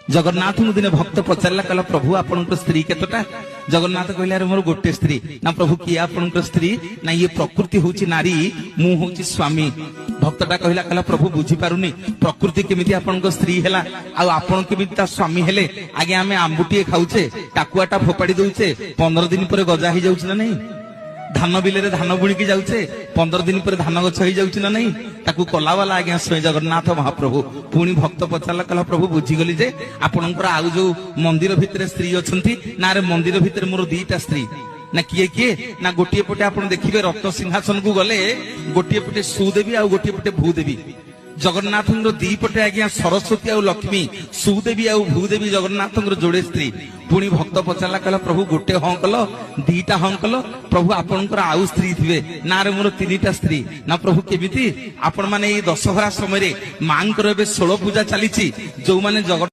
जगन्नाथ दिन भक्त पचारा कहला प्रभु आपण स्त्री केतटा जगन्नाथ कहले अरे मोर गोटे स्त्री ना प्रभु किए आपण स्त्री ना ये प्रकृति हूँ नारी मु हूँ स्वामी भक्तटा कहला कहला प्रभु बुझी पारुनी प्रकृति केमिति आपण स्त्री हैला आपण केमिति ता स्वामी हेले आगे आमे आंबुटीए खाऊचे टाकुआटा फोपाड़ी दउचे 15 दिन पर गजा ही जाउछ ना नहीं धान बिल धान बुणी की जाऊे 15 दिन पर धान गछ हो जाऊँ ना नहीं ताकू कलावाला आज्ञा स्वयं जगन्नाथ महाप्रभु पुणी भक्त पचारा कहला प्रभु बुझीगली जे आपणकर आउ जो मंदिर भितर स्त्री अच्छा ना रे मंदिर भितर मोर दीटा स्त्री ना किए किए ना गोटे पटे आप देखिए रत्न सिंहासन को गले गोटे पटे सुदेवी आ गोटे पटे भूदेवी जगन्नाथ दीपटे आज्ञा सरस्वती आ लक्ष्मी सुदेवी आ भूदेवी जगन्नाथ जोड़े स्त्री पुणी भक्त पचारा कहला प्रभु गोटे हाँ कल दीटा हाँ कल प्रभु आपणकर आउ स्त्री थे ना रे मोर 3टा स्त्री ना प्रभु केमिति आपण माने दशहरा समय मां 16 पूजा चली जो माने जगन्नाथ